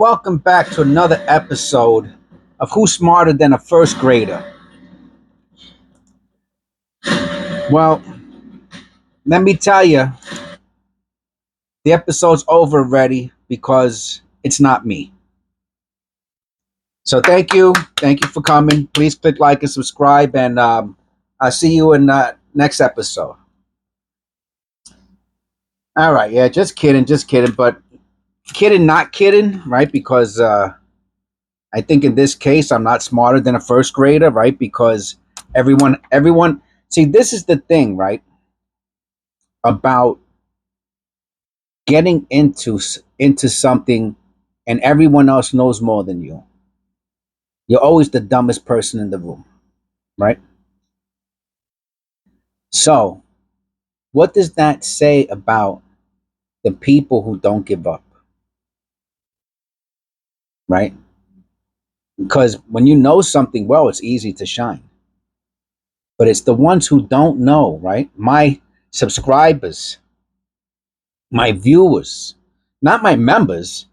welcome back to another episode of Who's Smarter Than a First Grader? Well, let me tell you, the episode's over already because it's not me. So thank you for coming. Please click like and subscribe, and I'll see you in the next episode. All right, yeah, just kidding, but kidding, not kidding, right? Because I think in this case, I'm not smarter than a first grader, right? Because everyone, see, this is the thing, right? About getting into something, and everyone else knows more than you. You're always the dumbest person in the room, right? So, what does that say about the people who don't give up, right? Because when you know something well, it's easy to shine. But it's the ones who don't know, right? My subscribers, my viewers, not my members,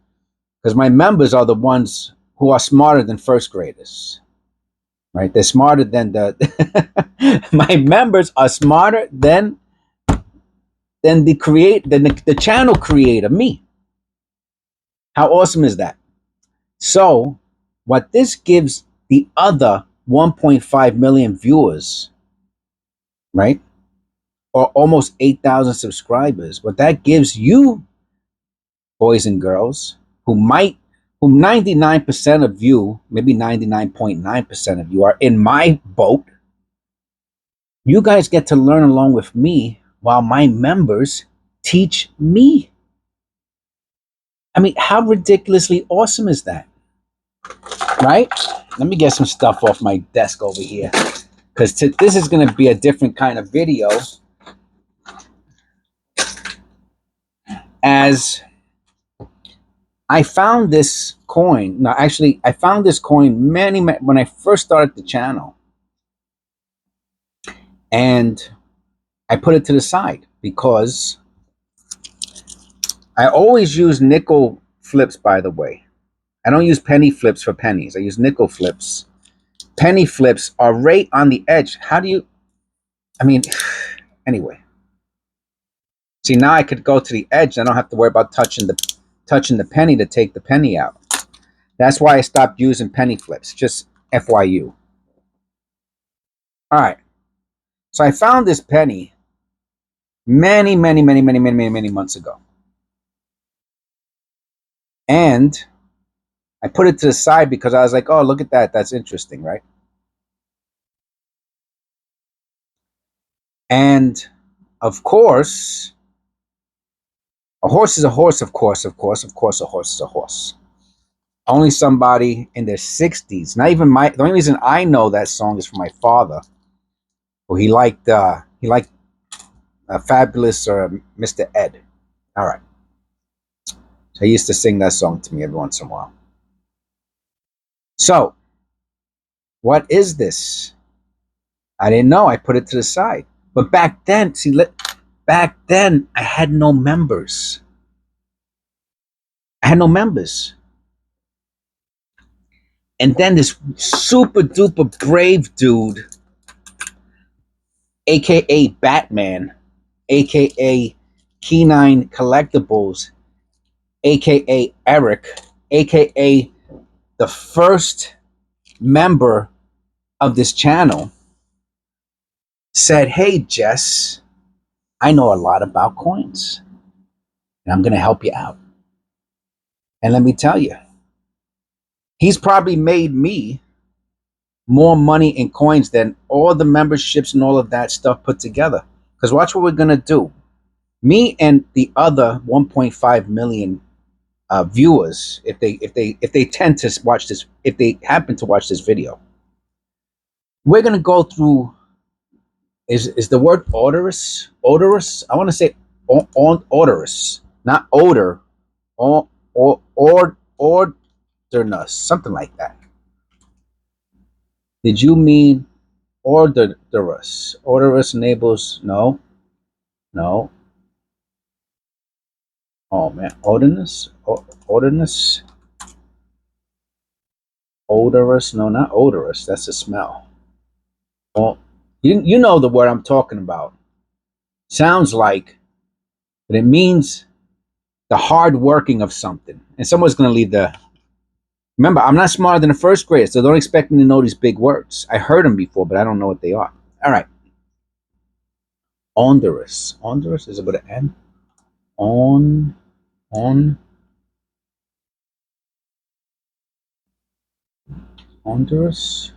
because my members are the ones who are smarter than first graders, right? They're smarter than my members are smarter than the channel creator, me. How awesome is that? So what this gives the other 1.5 million viewers, right, or almost 8,000 subscribers, what that gives you, boys and girls, who 99% of you, maybe 99.9% of you are in my boat. You guys get to learn along with me while my members teach me. I mean, how ridiculously awesome is that? Right? Let me get some stuff off my desk over here, because this is going to be a different kind of video, as I found this coin. No, actually, I found this coin when I first started the channel, and I put it to the side because I always use nickel flips, by the way. I don't use penny flips for pennies. I use nickel flips. Penny flips are right on the edge. How do you, I mean, anyway. See, now I could go to the edge. I don't have to worry about touching the penny to take the penny out. That's why I stopped using penny flips. Just FYU. All right. So I found this penny many months ago. And I put it to the side because I was like, oh, look at that. That's interesting, right? And of course, a horse is a horse, of course, a horse is a horse. Only somebody in their 60s, not even the only reason I know that song is from my father, who he liked Fabulous or Mr. Ed. All right. So he used to sing that song to me every once in a while. So, what is this? I didn't know. I put it to the side. But back then, back then, I had no members. And then this super duper brave dude, aka Batman, aka keeneEyeCollectables, aka Eric, aka the first member of this channel, said, hey Jess, I know a lot about coins and I'm going to help you out. And let me tell you, he's probably made me more money in coins than all the memberships and all of that stuff put together. Because watch what we're going to do. Me and the other 1.5 million viewers, if they tend to watch this, if they happen to watch this video, we're going to go through, is the word odorous? I want to say odorous, not odor, or odorous, something like that. Did you mean odorous? Odorous enables, no. Oh man, odorous. Odorous? No, not odorous. That's a smell. Well, you know the word I'm talking about. Sounds like, but it means the hard working of something. And someone's going to leave the. Remember, I'm not smarter than a first grader, so don't expect me to know these big words. I heard them before, but I don't know what they are. All right. Ondorous. Ondorous is it with an N? On. Ondorous.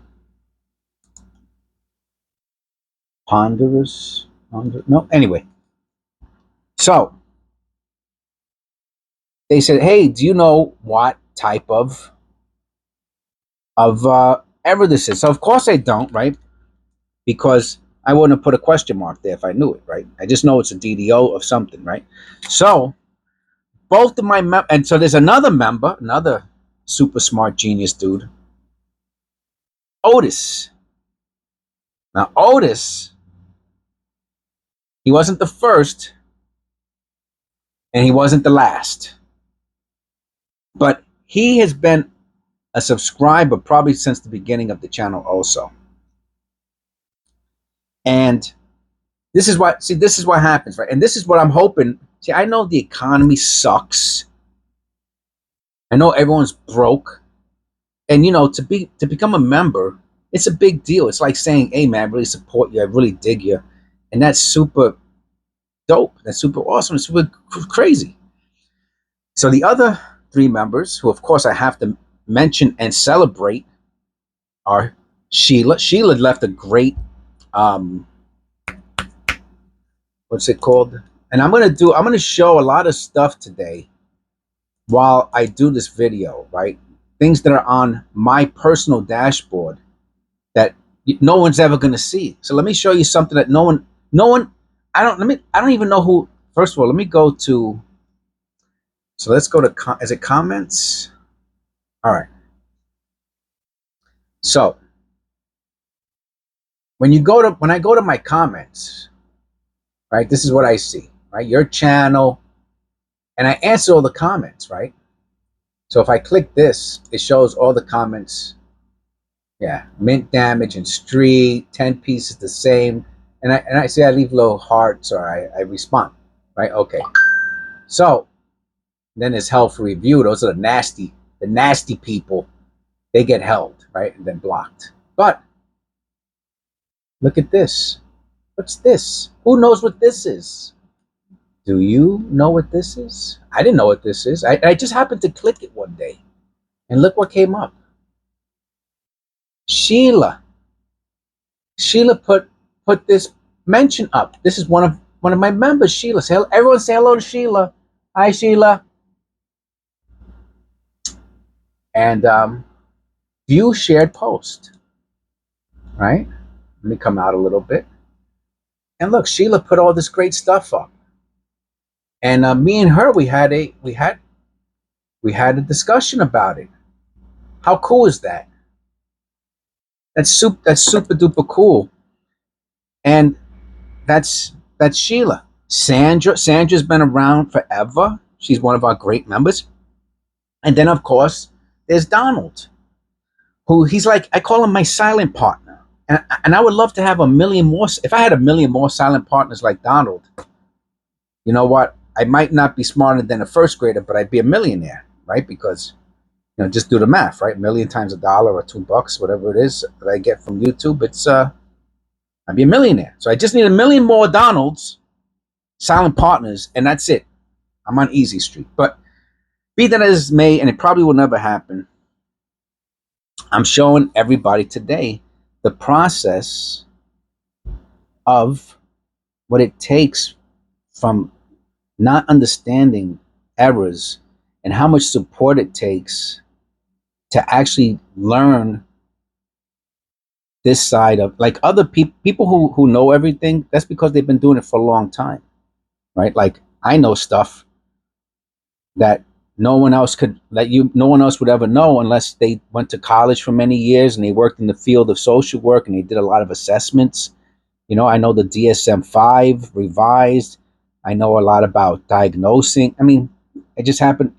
Ponderous. No, anyway. So they said, "Hey, do you know what type of error this is?" So of course I don't, right? Because I wouldn't have put a question mark there if I knew it, right? I just know it's a DDO of something, right? So both of my and so there's another member, another super smart genius dude, Otis. Now Otis, he wasn't the first, and he wasn't the last, but he has been a subscriber probably since the beginning of the channel also. And this is what happens, right? And this is what I'm hoping. See, I know the economy sucks. I know everyone's broke. And to become a member, it's a big deal. It's like saying, "Hey man, I really support you. I really dig you." And that's super dope. That's super awesome. It's super crazy. So the other three members, who of course I have to mention and celebrate, are Shelia. Shelia left a great what's it called? And I'm gonna show a lot of stuff today while I do this video, right? Things that are on my personal dashboard that no one's ever gonna see. So let me show you something that no one. I don't even know who. First of all, let me go to. So let's go to is it comments? All right. So when I go to my comments, right? This is what I see, right? Your channel, and I answer all the comments, right? So if I click this, it shows all the comments. Yeah, mint damage and street, 10 pieces the same. And I say I leave little hearts or I respond, right? Okay. So then there's hell for review. Those are the nasty people. They get held, right? And then blocked. But look at this. What's this? Who knows what this is? Do you know what this is? I didn't know what this is. I just happened to click it one day. And look what came up. Shelia. Shelia put this mention up. This is one of my members, Shelia. Everyone say hello to Shelia. Hi, Shelia. And view shared post. Right? Let me come out a little bit. And look, Shelia put all this great stuff up. And me and her, we had a discussion about it. How cool is that? That's super duper cool. And that's Shelia. Sandra's been around forever. She's one of our great members. And then of course there's Donald, who he's like, I call him my silent partner. And I would love to have a million more. If I had a million more silent partners like Donald, you know what? I might not be smarter than a first grader, but I'd be a millionaire, right? Because just do the math, right? A million times $1 or $2, whatever it is that I get from YouTube, it's I'd be a millionaire. So I just need a million more Donalds, silent partners, and that's it. I'm on easy street. But be that as it may, and it probably will never happen, I'm showing everybody today the process of what it takes from not understanding errors and how much support it takes to actually learn this side of, like, other people who know everything. That's because they've been doing it for a long time, right? Like, I know stuff that no one else would ever know unless they went to college for many years and they worked in the field of social work and they did a lot of assessments. I know the DSM-5 revised. I know a lot about diagnosing. I mean, it just happened,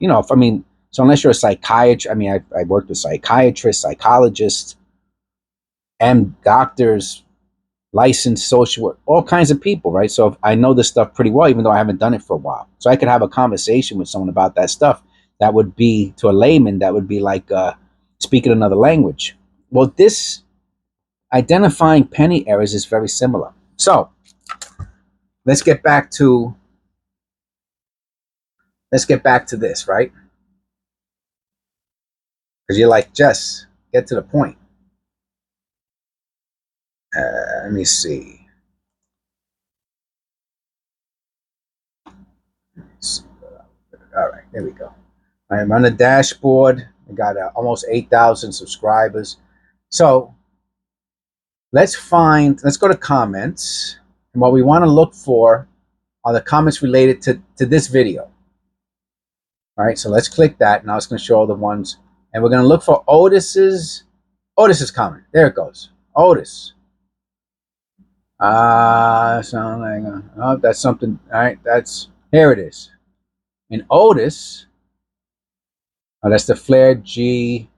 So unless you're a psychiatrist, I mean, I worked with psychiatrists, psychologists, and doctors, licensed social work, all kinds of people, right? So I know this stuff pretty well, even though I haven't done it for a while. So I could have a conversation with someone about that stuff. That would be, to a layman, that would be like speaking another language. Well, this identifying penny errors is very similar. So let's get back to this, right? Because you're like, Jess, get to the point. Let me see. All right, there we go. I'm on the dashboard. I got almost 8,000 subscribers. So let's go to comments. And what we want to look for are the comments related to this video. All right, so let's click that. Now it's going to show all the ones. And we're going to look for Otis's comment. There it goes. Otis. Sound like, oh, that's something. All right, here it is. And Otis, oh, that's the flared G.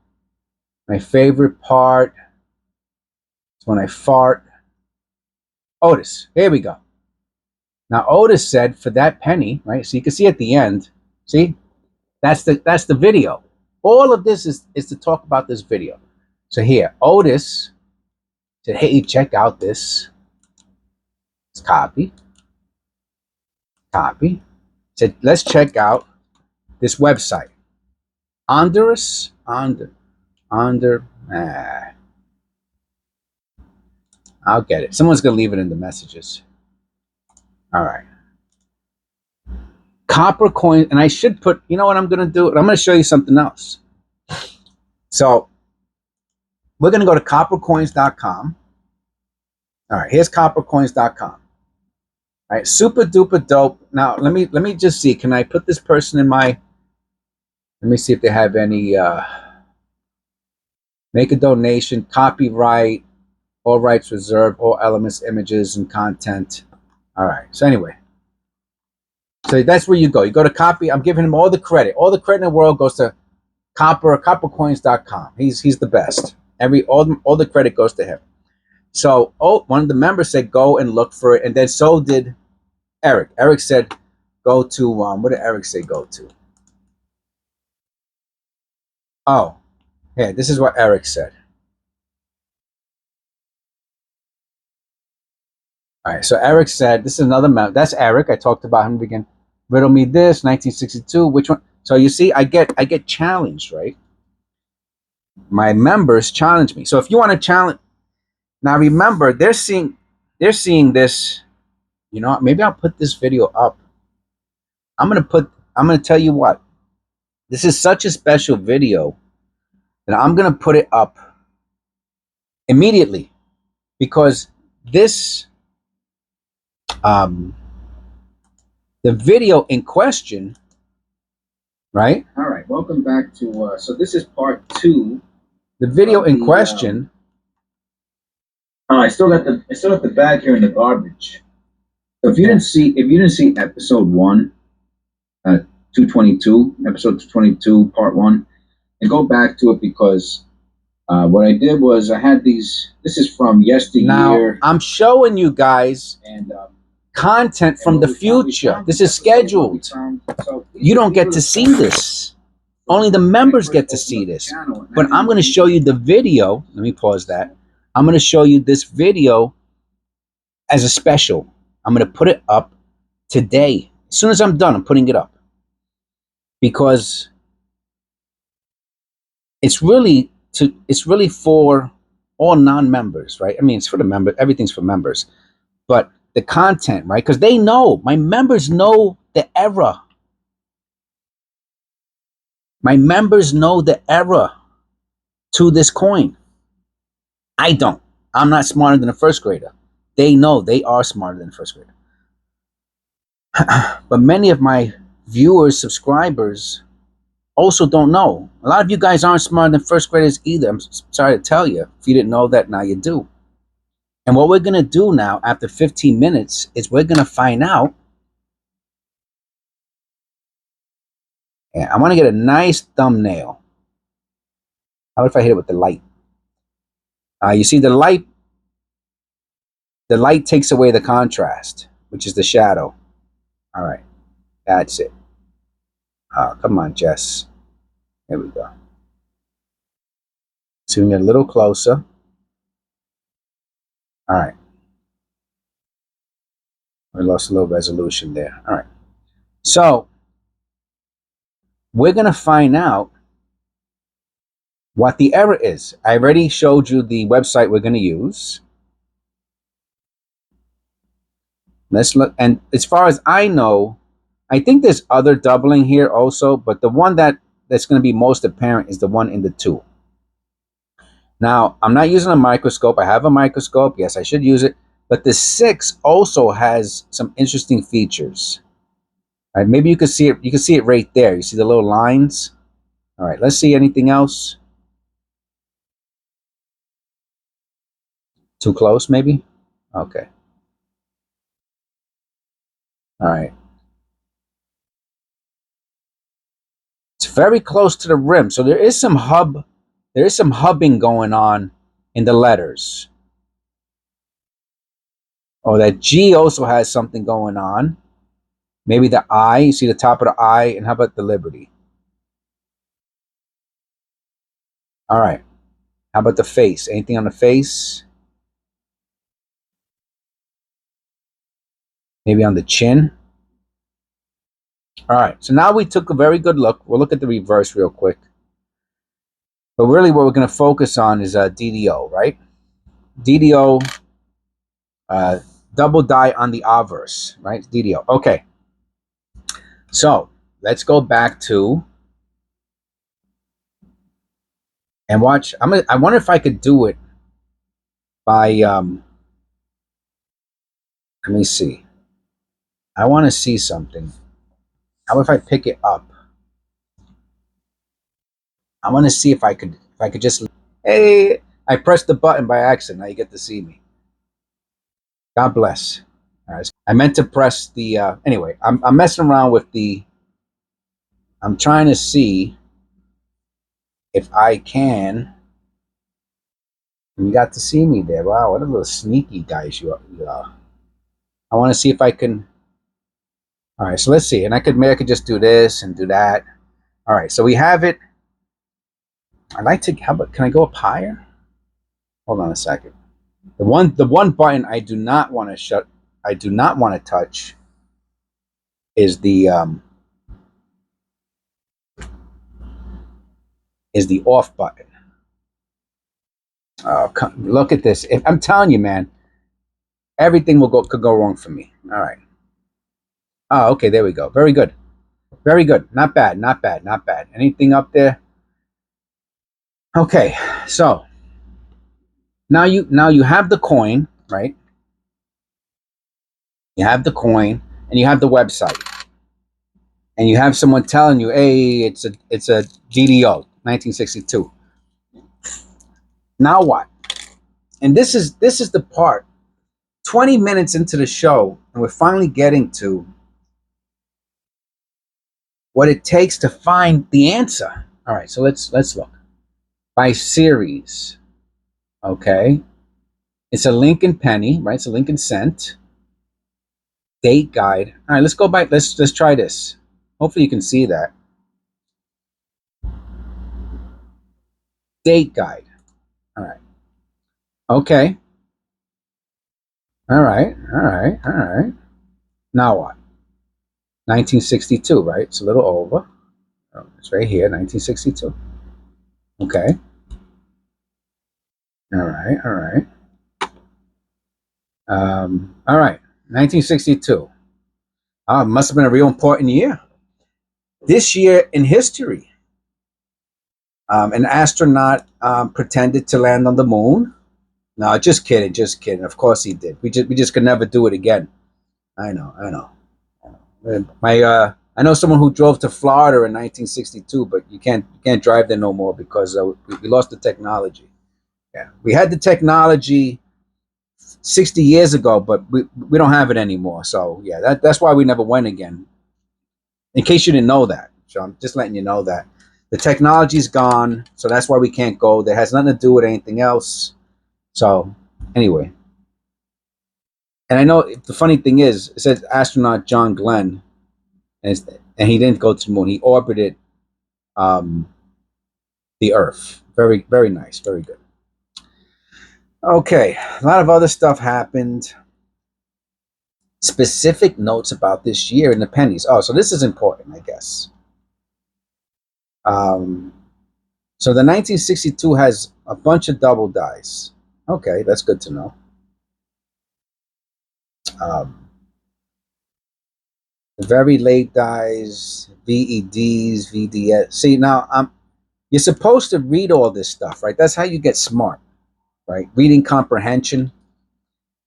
My favorite part is when I fart. Otis, here we go. Now Otis said for that penny, right? So you can see at the end, see, that's the video. All of this is to talk about this video. So here, Otis said, hey, check out this. Let's copy. Said, let's check out this website. I'll get it. Someone's gonna leave it in the messages. All right. Copper coin, and I should put, you know what I'm gonna do? I'm gonna show you something else. So we're gonna go to coppercoins.com. All right, here's coppercoins.com. All right, super duper dope. Now let me just see. Can I put this person in my? Let me see if they have any. Make a donation. Copyright. All rights reserved. All elements, images, and content. All right. So anyway, so that's where you go. You go to copy. I'm giving him all the credit. All the credit in the world goes to coppercoins.com. He's the best. All the credit goes to him. So one of the members said go and look for it, and then so did Eric. Eric said go to what did Eric say go to? Oh, yeah, this is what Eric said. All right, so Eric said this is another member. That's Eric. I talked about him in the beginning. Riddle me this, 1962. Which one? So you see, I get challenged, right? My members challenge me. So if you want to challenge, now remember they're seeing this. You know, maybe I'll put this video up. I'm gonna tell you what. This is such a special video that I'm gonna put it up immediately because this the video in question, right? All right, welcome back to so this is part 2. The video in question. Oh, I still got the bag here in the garbage. So if you didn't see episode 1, 222, episode 222, part 1, and go back to it because what I did was I had these. This is from yesteryear. Now I'm showing you guys and content from the future. This is scheduled. You don't get to see this. Only the members get to see this. But I'm going to show you the video. Let me pause that. I'm going to show you this video as a special. I'm going to put it up today. As soon as I'm done, I'm putting it up. Because it's really for all non-members, right? I mean, it's for the members. Everything's for members. But the content, right? Because they know. My members know the error. My members know the error to this coin. I don't. I'm not smarter than a first grader. They know they are smarter than a first grader. But many of my viewers, subscribers, also don't know. A lot of you guys aren't smarter than first graders either. I'm sorry to tell you. If you didn't know that, now you do. And what we're going to do now, after 15 minutes, is we're going to find out. Yeah, I want to get a nice thumbnail. How about if I hit it with the light? You see the light takes away the contrast, which is the shadow. All right, that's it. Come on, Jess. There we go. So we can get a little closer. All right. We lost a little resolution there. All right. So we're going to find out what the error is. I already showed you the website we're going to use. Let's look. And as far as I know, I think there's other doubling here also, but the one that's going to be most apparent is the one in the 2. Now, I'm not using a microscope. I have a microscope. Yes, I should use it. But the 6 also has some interesting features. All right, maybe you can see it. You can see it right there. You see the little lines? All right, let's see anything else. Too close, maybe? Okay. All right. It's very close to the rim. So there is some hubbing going on in the letters. Oh, that G also has something going on. Maybe the I. You see the top of the I. And how about the Liberty? All right. How about the face? Anything on the face? Maybe on the chin? All right. So now we took a very good look. We'll look at the reverse real quick. But really what we're going to focus on is DDO, right? DDO, double die on the obverse, right? DDO. Okay. So let's go back to and watch. I wonder if I could do it by let me see. I want to see something. How if I pick it up? I want to see if I could just, hey, I pressed the button by accident. Now you get to see me. God bless. All right. I meant to press the anyway, I'm messing around with the, I'm trying to see if I can. You got to see me there. Wow, what a little sneaky guys you are. I want to see if I can. All right, so let's see. And I could just do this and do that. All right, so we have it. I'd like to, how about, can I go up higher? Hold on a second. The one button I do not want to touch is the off button. Oh, look at this. If I'm telling you, man, everything could go wrong for me. All right. Oh, okay, there we go. Very good. Very good. Not bad, not bad, not bad. Anything up there? Okay, so now you have the coin, right? You have the coin and you have the website. And you have someone telling you, hey, it's a DDO, 1962. Now what? And this is the part. 20 minutes into the show, and we're finally getting to what it takes to find the answer. All right, so let's look. By series. Okay. It's a Lincoln penny, right? It's a Lincoln cent. Date guide. All right, let's go back. Let's try this. Hopefully you can see that. Date guide. All right. Okay. All right. All right. All right. Now what? 1962, right? It's a little over. Oh, it's right here, 1962. Okay. All right. All right. All right. 1962. Oh, it must have been a real important year. This year in history, an astronaut pretended to land on the moon. No, just kidding, just kidding. Of course he did. We just could never do it again. I know. I know someone who drove to Florida in 1962, but you can't drive there no more because we lost the technology. Yeah, we had the technology 60 years ago, but we don't have it anymore. So yeah, that's why we never went again. In case you didn't know that. So I'm just letting you know that the technology's gone, so that's why we can't go. That has nothing to do with anything else. So anyway, and I know the funny thing is, it says astronaut John Glenn, and he didn't go to the moon. He orbited um, the Earth. Very, very nice. Very good. Okay, a lot of other stuff happened. Specific notes about this year in the pennies. Oh, so this is important, I guess. So the 1962 has a bunch of double dies. Okay, that's good to know. Very late dies, VEDs, VDS. See, now you're supposed to read all this stuff, right? That's how you get smart, right? Reading comprehension.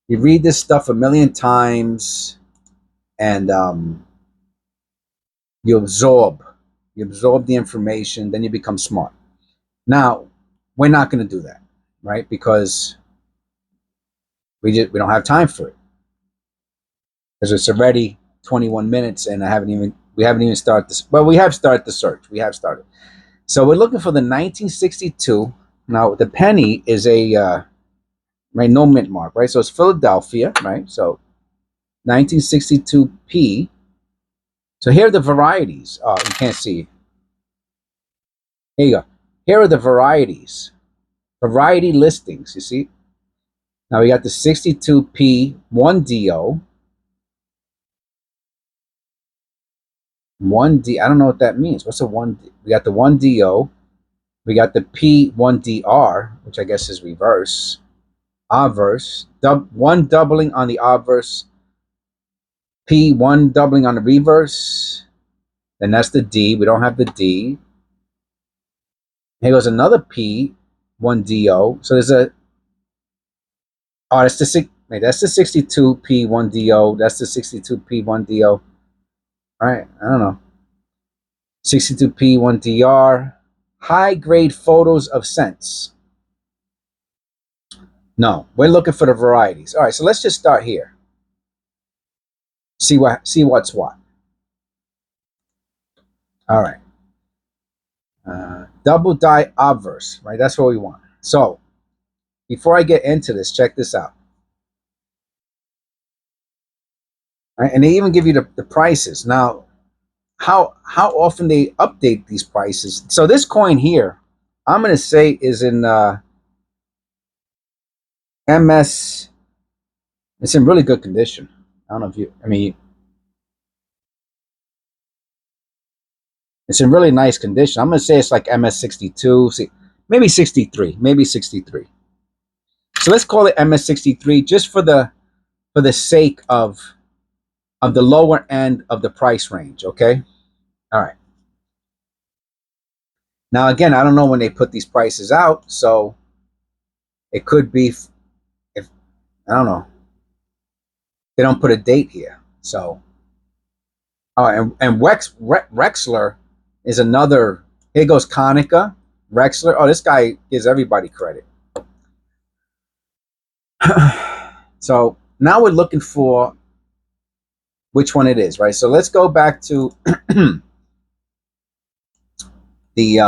You read this stuff a million times, and you absorb the information, then you become smart. Now, we're not going to do that, right? Because we don't have time for it, because it's already 21 minutes and we haven't even started this. Well, we have started the search. We have started. So we're looking for the 1962. Now the penny is a right, no mint mark, right? So it's Philadelphia, right? So 1962p. So here are the varieties. Oh, you can't see. Here you go. Here are the varieties. Variety listings, you see? Now we got the 62p 1DO. 1D, I don't know what that means. What's a 1D? We got the 1DO. We got the P1DR, which I guess is reverse. Obverse. One doubling on the obverse. P1 doubling on the reverse. Then that's the D. We don't have the D. Here goes another P1DO. So there's a... Oh, that's the 62P1DO. That's the 62P1DO. All right, I don't know. 62P1DR. High grade photos of scents. No, we're looking for the varieties. All right, so let's just start here. See what's what. All right. Double die obverse, right? That's what we want. So before I get into this, check this out. All right, and they even give you the prices. Now, how often they update these prices? So this coin here, I'm going to say is in MS. It's in really good condition. I don't know if you, I mean, it's in really nice condition. I'm going to say it's like MS62, see, maybe 63, maybe 63. So let's call it MS63 just for the sake of the lower end of the price range, okay? All right. Now, again, I don't know when they put these prices out, so it could be, if I don't know, they don't put a date here. So, all right, and Rexler is another. Here goes Konica, Rexler. Oh, this guy gives everybody credit. So now we're looking for which one it is, right? So let's go back to the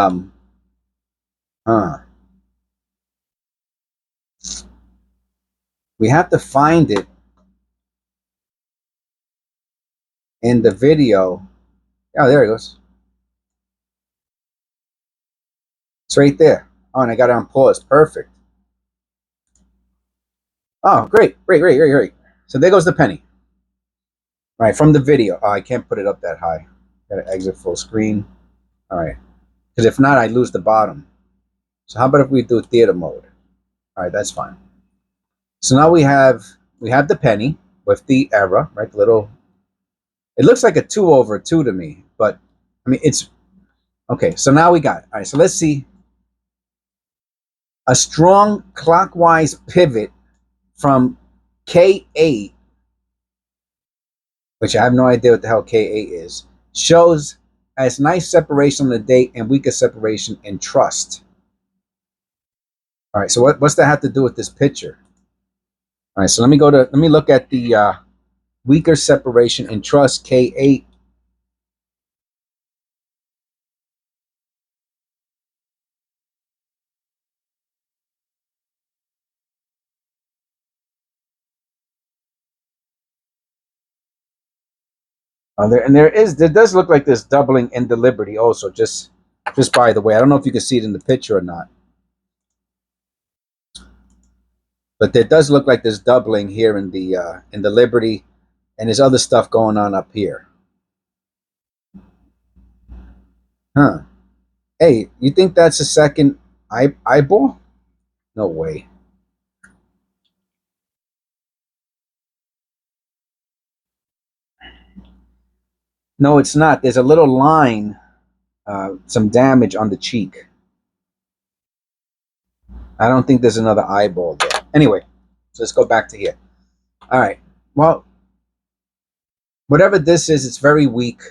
we have to find it in the video. Oh, there it goes. It's right there. Oh, and I got it on pause. Perfect. Oh, great. So there goes the penny. All right, from the video. Oh, I can't put it up that high. Got to exit full screen. All right. Because if not, I lose the bottom. So how about if we do theater mode? All right, that's fine. So now we have the penny with the error, right? The little, it looks like a 2/2 to me, but I mean, it's okay. So now we got it. All right, so let's see. A strong clockwise pivot from K8, which I have no idea what the hell K8 is, shows as nice separation on the date and weaker separation in trust. All right, so what's that have to do with this picture? All right, so let me look at the weaker separation in trust K8. There does look like there's doubling in the Liberty also, just by the way. I don't know if you can see it in the picture or not, but there does look like there's doubling here in the Liberty, and there's other stuff going on up here. Huh. Hey, you think that's a second eyeball? No way. No, it's not. There's a little line, some damage on the cheek. I don't think there's another eyeball there. Anyway, so let's go back to here. All right. Well, whatever this is, it's very weak.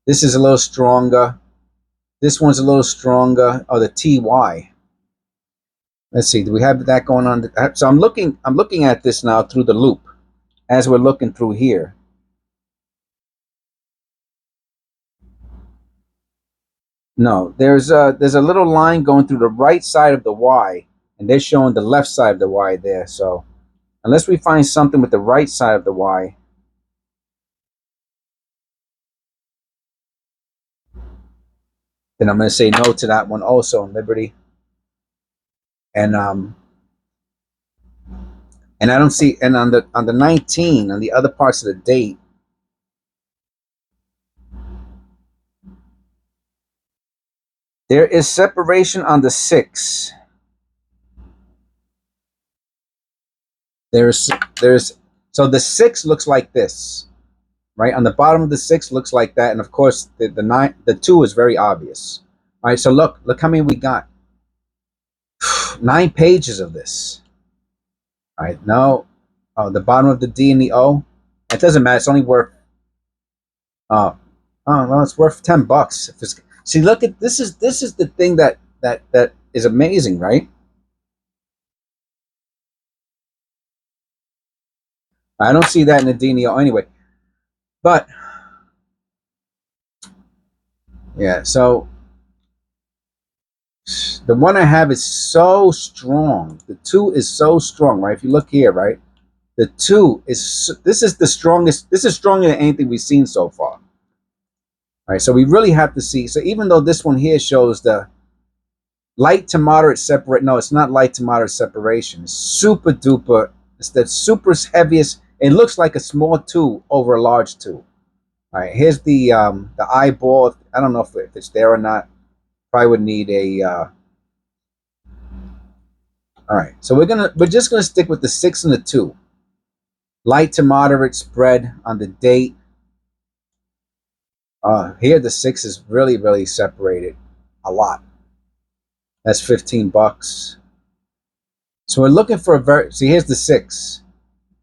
This is a little stronger. This one's a little stronger. Oh, the TY. Let's see. Do we have that going on? So I'm looking at this now through the loop, as we're looking through here. No, there's a little line going through the right side of the Y, and they're showing the left side of the Y there. So unless we find something with the right side of the Y, then I'm going to say no to that one also in Liberty. And I don't see, and on the 19, on the other parts of the date, there is separation on the 6. There's so the 6 looks like this, right? On the bottom of the 6 looks like that, and of course the 2 is very obvious. All right, so look how many we got. 9 pages of this. All right, now, the bottom of the D and the O. It doesn't matter. It's only worth. Well, it's worth $10. See, look at this. Is the thing that is amazing, right? I don't see that in the D and the O anyway. But yeah, so the one I have is so strong. The 2 is so strong, right? If you look here, right, the 2 is this is the strongest. This is stronger than anything we've seen so far. All right, so we really have to see. So even though this one here shows the light to moderate separate, no, it's not light to moderate separation. It's super duper. It's the super heaviest. It looks like a small 2 over a large 2. All right, here's the eyeball. I don't know if it's there or not. Probably would need a. All right, so we're just gonna stick with the 6 and the 2. Light to moderate spread on the date. Here the 6 is really separated a lot. That's $15. So we're looking for a very. See, here's the 6.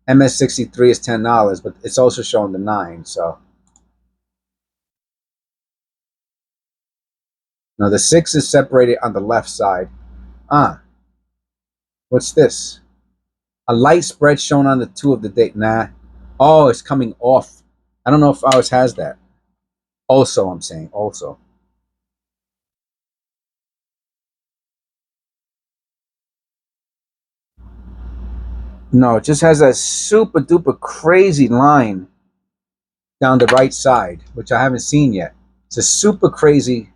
MS63 is $10, but it's also showing the 9. So now the 6 is separated on the left side. What's this? A light spread shown on the 2 of the date. Nah. Oh, it's coming off. I don't know if ours has that. Also, I'm saying also. No, it just has a super duper crazy line down the right side, which I haven't seen yet. It's a super crazy.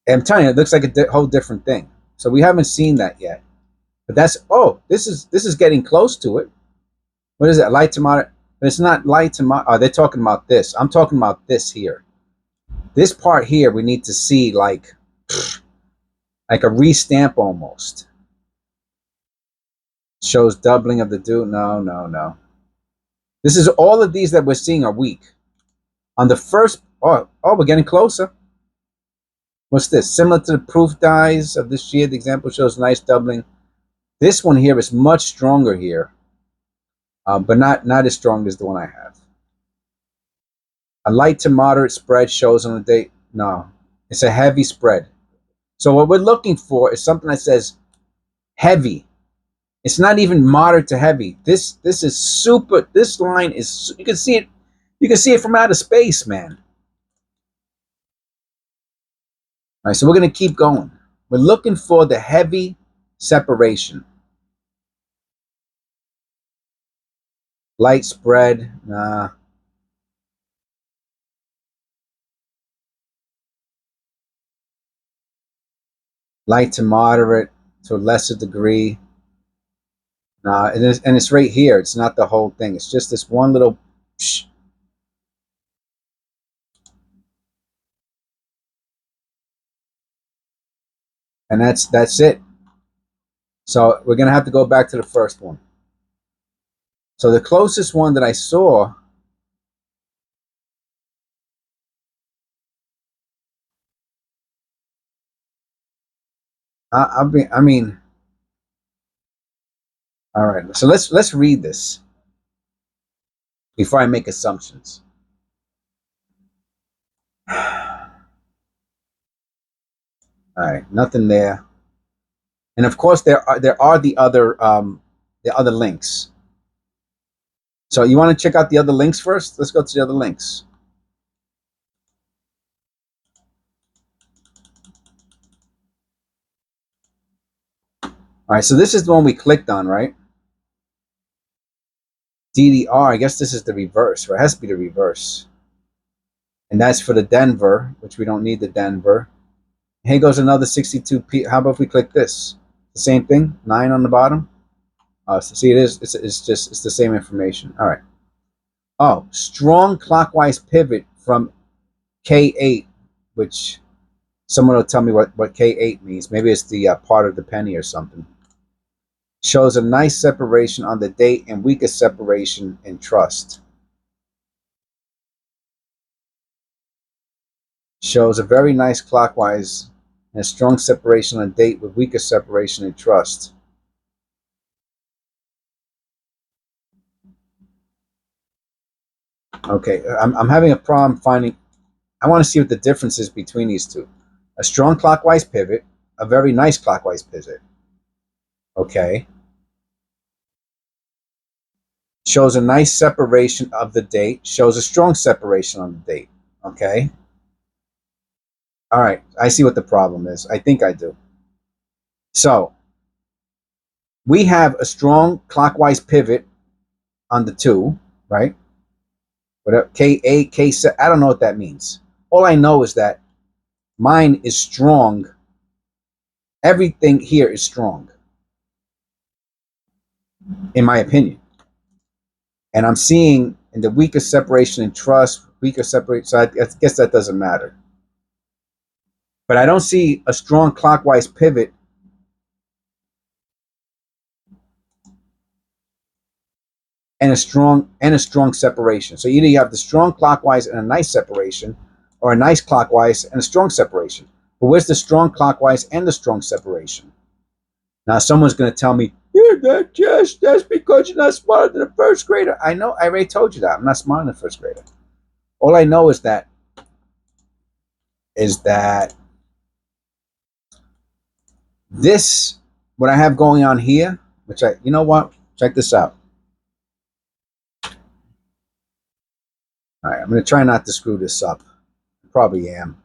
I'm telling you, it looks like a whole different thing. So we haven't seen that yet. But that's this is getting close to it. What is it? Light to moderate? But it's not light to moderate. Oh, they're talking about this. I'm talking about this here. This part here, we need to see like a restamp almost. Shows doubling of the do. No. This is all of these that we're seeing are weak. On the first, we're getting closer. What's this? Similar to the proof dies of this year, the example shows nice doubling. This one here is much stronger here, but not as strong as the one I have. A light to moderate spread shows on the date. No, it's a heavy spread. So what we're looking for is something that says heavy. It's not even moderate to heavy. This is super. This line is. You can see it. You can see it from outer space, man. All right, so we're gonna keep going. We're looking for the heavy separation. Light spread, nah. Light to moderate to a lesser degree. Nah, and it's right here. It's not the whole thing. It's just this one little psh. And that's it. So we're gonna have to go back to the first one. So the closest one that I saw, I mean, all right. So let's read this before I make assumptions. All right, nothing there. And of course, there are the other links. So you want to check out the other links first? Let's go to the other links. All right, so this is the one we clicked on, right? DDR. I guess this is the reverse, right? It has to be the reverse. And that's for the Denver, which we don't need the Denver. Here goes another 62p. How about if we click this? The same thing, 9 on the bottom. So see, it's the same information. All right. Oh, strong clockwise pivot from K8, which someone will tell me what K8 means. Maybe it's the part of the penny or something. Shows a nice separation on the date and weakest separation in trust. Shows a very nice clockwise and a strong separation on date with weakest separation in trust. Okay, I'm having a problem finding. I want to see what the difference is between these two. A strong clockwise pivot, a very nice clockwise pivot. Okay. Shows a nice separation of the date, shows a strong separation on the date. Okay. All right. I see what the problem is. I think I do. So we have a strong clockwise pivot on the 2, right? Whatever, K8, K7, I don't know what that means. All I know is that mine is strong. Everything here is strong, in my opinion. And I'm seeing in the weakest separation in trust, weaker separation. So I guess that doesn't matter. But I don't see a strong clockwise pivot and a strong separation. So either you have the strong clockwise and a nice separation, or a nice clockwise and a strong separation. But where's the strong clockwise and the strong separation? Now someone's going to tell me, yeah, that's because you're not smarter than a first grader. I know. I already told you that. I'm not smarter than a first grader. All I know is that this, what I have going on here, which you know what? Check this out. All right, I'm going to try not to screw this up. I probably am.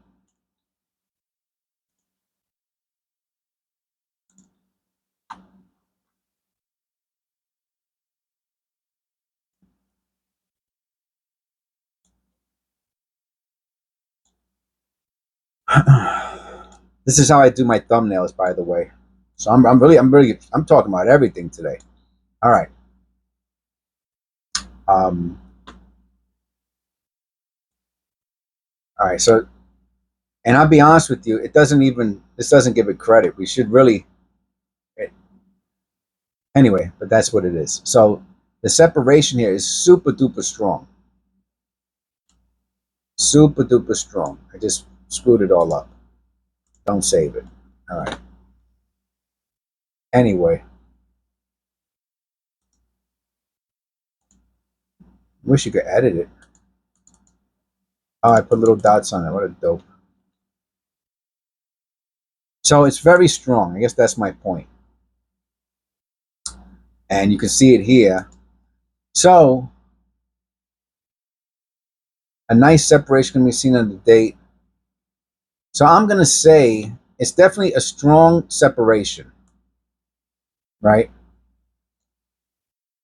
This is how I do my thumbnails, by the way. So I'm talking about everything today. All right. Um, all right. So, and I'll be honest with you, this doesn't give it credit. We should really, anyway, but that's what it is. So the separation here is super duper strong. Super duper strong. I just screwed it all up. Don't save it. All right. Anyway. Wish you could edit it. Oh, I put little dots on it. What a dope. So it's very strong. I guess that's my point. And you can see it here. So a nice separation can be seen on the date. So I'm going to say it's definitely a strong separation, right?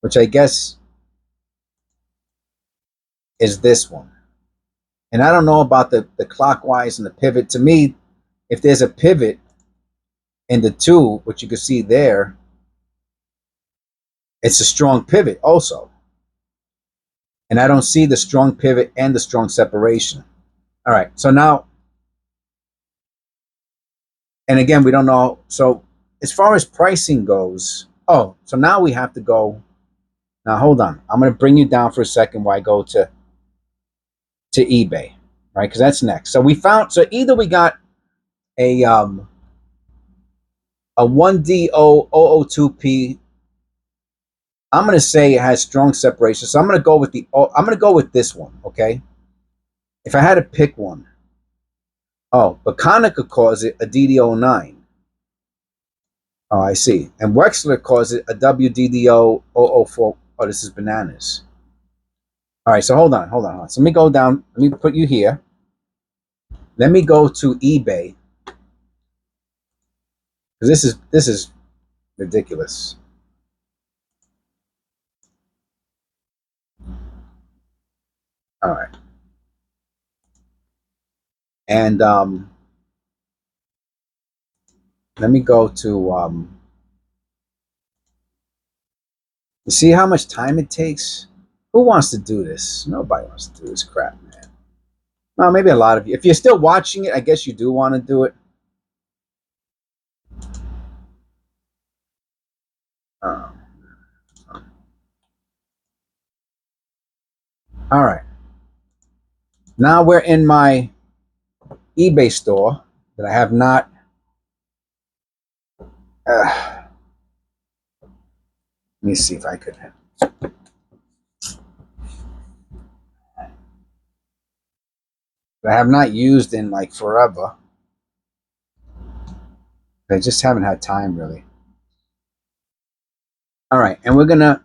Which I guess is this one. And I don't know about the clockwise and the pivot. To me, if there's a pivot in the two, which you can see there, it's a strong pivot also. And I don't see the strong pivot and the strong separation. All right, so now, and again, we don't know. So as far as pricing goes, oh, so now we have to go. Now hold on, I'm going to bring you down for a second while I go to eBay, right? Because that's next. So we found. So either we got a 1D002P. I'm going to say it has strong separation. So I'm going to go with I'm going to go with this one, okay? If I had to pick one. Oh, but Konica calls it a DD09. Oh, I see. And Wexler calls it a WDDO004. Oh, this is bananas. All right, so hold on. So let me go down. Let me put you here. Let me go to eBay. Because this is ridiculous. All right. And let me go to you see how much time it takes? Who wants to do this? Nobody wants to do this crap, man. Well, maybe a lot of you. If you're still watching it, I guess you do want to do it. All right. Now we're in my eBay store that I have not. Let me see if I could. I have not used in like forever. I just haven't had time really. All right, and we're gonna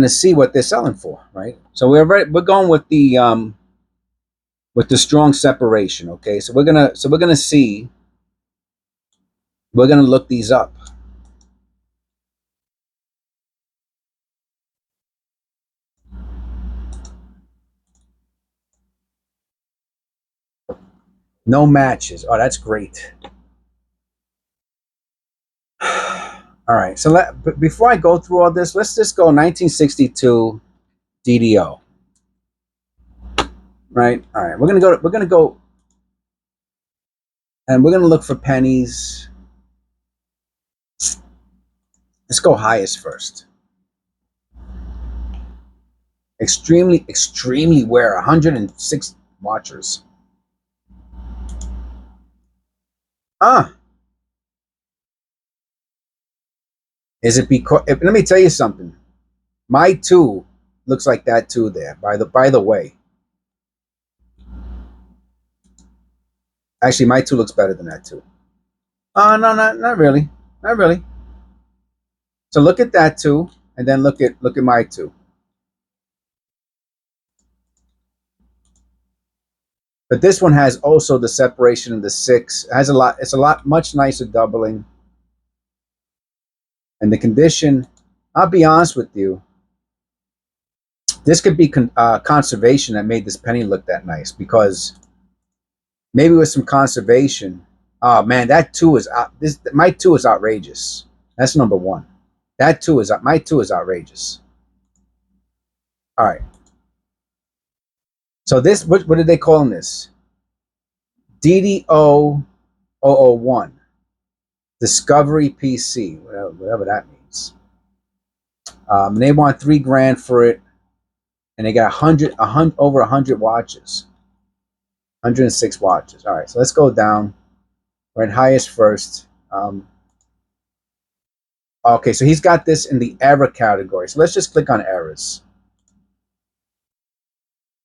see what they're selling for, right? So we're going with the strong separation. Okay, so we're gonna see. We're gonna look these up. No matches. Oh, that's great. All right. So but before I go through all this, let's just go 1962 DDO. Right. All right. We're gonna go, and we're gonna look for pennies. Let's go highest first. Extremely rare. 106 watchers. Ah. Is it because? Let me tell you something. My two looks like that too. There. By the way. Actually, my two looks better than that too. Oh no, not really. Not really. So look at that two, and then look at my two. But this one has also the separation of the six. It has a lot. It's a lot much nicer doubling. And the condition, I'll be honest with you, this could be conservation that made this penny look that nice, because maybe with some conservation. Oh man, that two is my two is outrageous. That's number one. That two is my two is outrageous. All right. So this, what did they call this? DDO001. Discovery PC, whatever that means. And they want $3,000 for it, and they got over 100 watches, 106 watches. All right, so let's go down. We're at highest first. Okay, so he's got this in the error category. So let's just click on errors.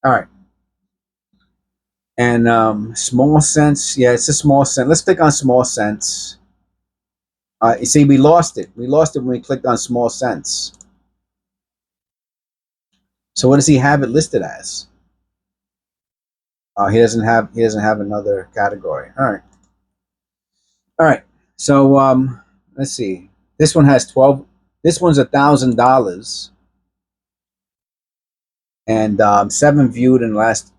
All right. And small cents, yeah, it's a small cent. Let's click on small cents. You see, we lost it. We lost it when we clicked on small cents. So what does he have it listed as? He doesn't have another category. All right. All right. So let's see. This one has 12. This one's $1,000. and 7 viewed in the last,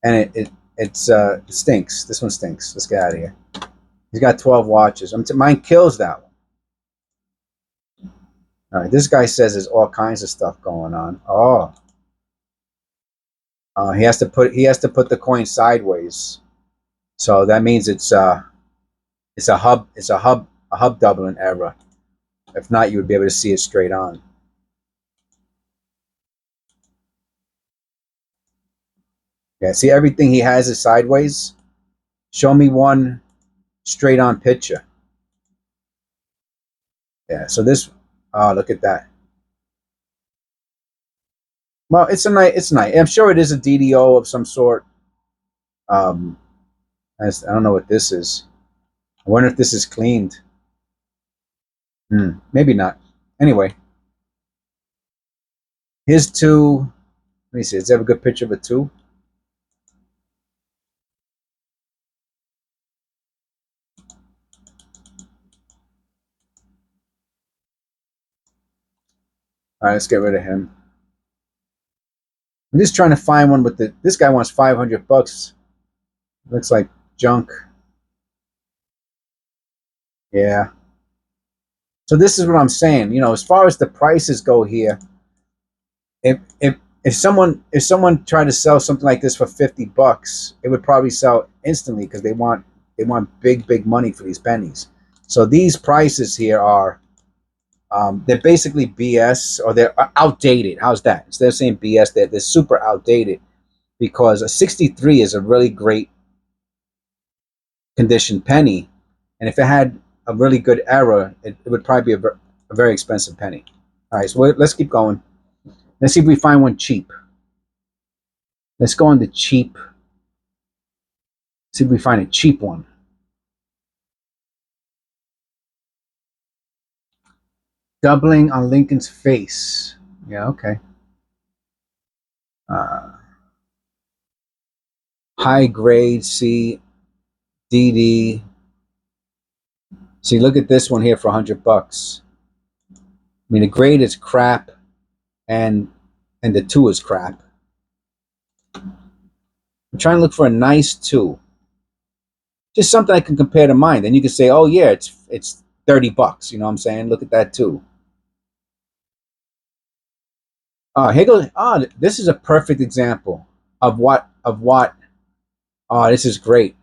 and it stinks. This one stinks. Let's get out of here. He's got 12 watches. Mine kills that one. All right, this guy says there's all kinds of stuff going on. Oh, he has to put the coin sideways, so that means it's a hub doubling error. If not, you would be able to see it straight on. Yeah, see, everything he has is sideways. Show me one straight on picture. Yeah, so this, oh, look at that. Well, it's nice. I'm sure it is a DDO of some sort. Um, I don't know what this is. I wonder if this is cleaned. Maybe not. Anyway, here's two. Let me see. Does it have a good picture of a two? All right, let's get rid of him. I'm just trying to find one with the. This guy wants $500. Looks like junk. Yeah. So this is what I'm saying. You know, as far as the prices go here, if someone tried to sell something like this for $50, it would probably sell instantly because they want big money for these pennies. So these prices here are they're basically BS, or they're outdated. How's that? Instead of saying BS, they're super outdated, because a 63 is a really great condition penny, and if it had a really good error, it would probably be a very expensive penny. All right, so let's keep going. Let's see if we find one cheap. Let's go on the cheap. See if we find a cheap one. Doubling on Lincoln's face. Yeah, okay. High grade C, DD. See, look at this one here for $100. I mean, the grade is crap, and the two is crap. I'm trying to look for a nice two, just something I can compare to mine. Then you can say, oh yeah, it's $30. You know what I'm saying? Look at that too. Here goes. This is a perfect example of what. Oh, this is great.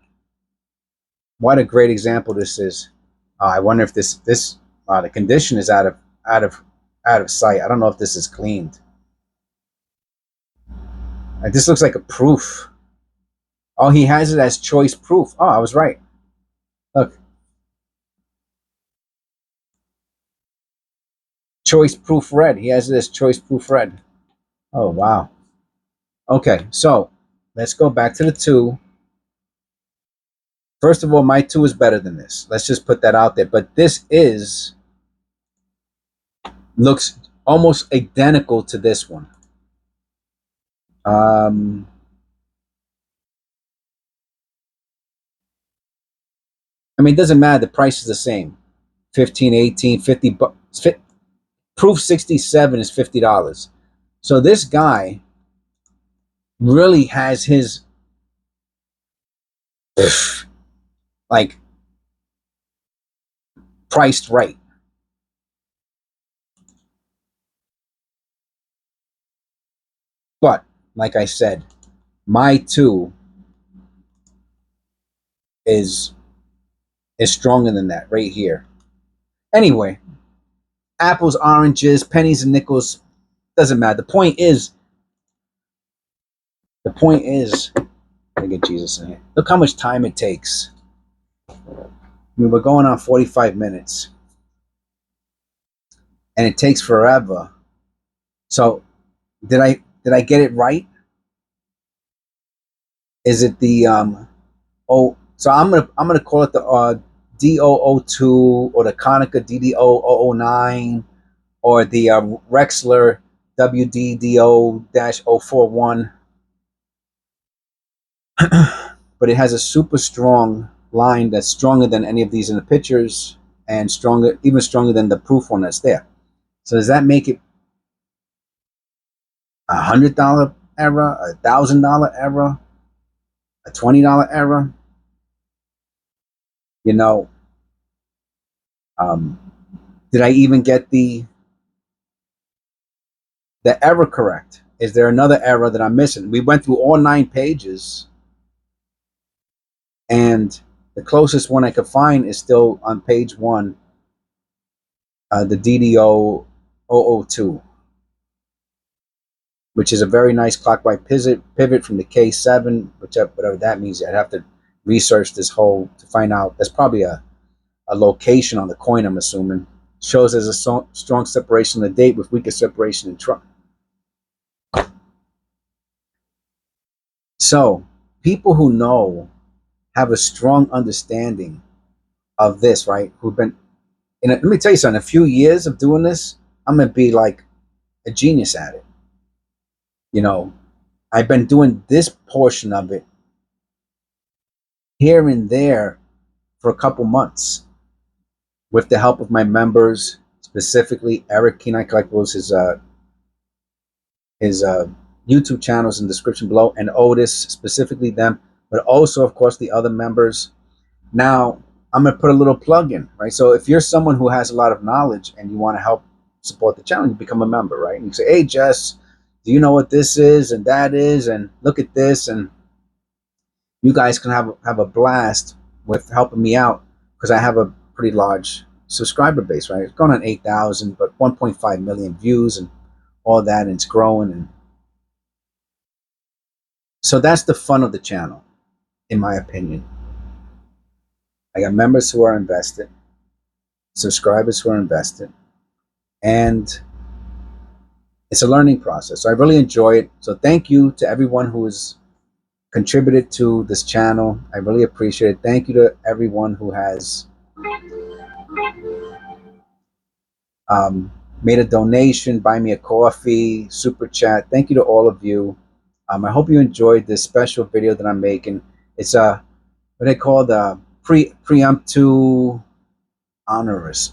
What a great example this is. I wonder if this the condition is out of sight. I don't know if this is cleaned. This looks like a proof. Oh, he has it as choice proof. Oh, I was right. Look, choice proof red. He has it as choice proof red. Oh wow. Okay, so let's go back to the two. First of all, my two is better than this. Let's just put that out there. But this looks almost identical to this one. Um, I mean, it doesn't matter. The price is the same. 15, 18, 50 bucks. Proof 67 is $50. So this guy really has his like priced right. But like I said, my two is stronger than that right here. Anyway, apples, oranges, pennies, and nickels, doesn't matter. The point is, let me get Jesus in here. Look how much time it takes. I mean, we're going on 45 minutes, and it takes forever. So, did I get it right? Is it the So I'm gonna call it the D002, or the Konica DD009, or the Rexler WDDO-041. But it has a super strong line that's stronger than any of these in the pictures, and even stronger than the proof one that's there. So does that make it $100 error, $1,000 error, a $20 error. You know, did I even get the error correct? Is there another error that I'm missing? We went through all 9 pages, and the closest one I could find is still on page 1, the DDO 002, which is a very nice clockwise pivot from the K7, whatever that means. I'd have to research this whole to find out. That's probably a location on the coin, I'm assuming. Shows there's a strong separation in the date with weaker separation in trunk. So people who know have a strong understanding of this, right? Who've been let me tell you something, a few years of doing this, I'm gonna be like a genius at it. You know, I've been doing this portion of it here and there for a couple months with the help of my members, specifically Eric keeneEyeCollectables, his YouTube channels in the description below, and Otis, specifically them, but also, of course, the other members. Now, I'm going to put a little plug in, right? So if you're someone who has a lot of knowledge and you want to help support the channel, you become a member, right? And you say, hey, Jess, do you know what this is and that is? And look at this. And you guys can have a blast with helping me out, because I have a pretty large subscriber base, right? It's going on 8,000, but 1.5 million views and all that, and it's growing. And so that's the fun of the channel, in my opinion. I got members who are invested, subscribers who are invested, and it's a learning process. So I really enjoy it. So thank you to everyone who has contributed to this channel. I really appreciate it. Thank you to everyone who has made a donation, buy me a coffee, super chat. Thank you to all of you. I hope you enjoyed this special video that I'm making. It's what they call the preemptive onerous.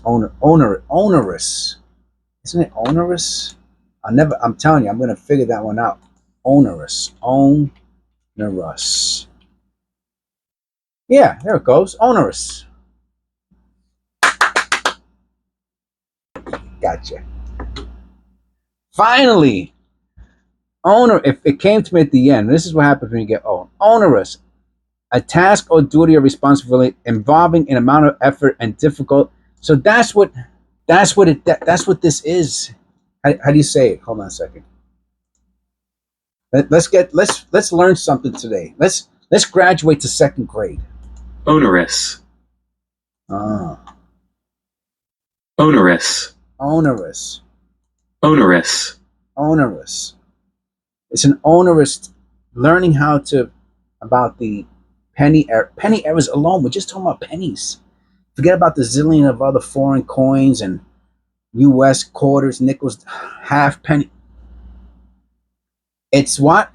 Isn't it onerous? I'm telling you, I'm gonna figure that one out. Onerous. Yeah, there it goes. Onerous. Gotcha. Finally, if it came to me at the end, this is what happens when you get onerous. A task or duty or responsibility involving an amount of effort and difficult. So that's what this is. How do you say it? Hold on a second. Let's learn something today. Let's graduate to 2nd grade. Onerous. Onerous. It's an onerous learning about the penny errors alone. We're just talking about pennies. Forget about the zillion of other foreign coins and US quarters, nickels, half penny. It's what?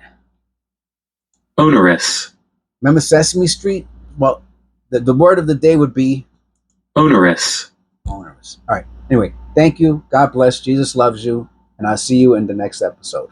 Onerous. Remember Sesame Street? Well, the word of the day would be onerous. All right. Anyway, thank you. God bless. Jesus loves you. And I'll see you in the next episode.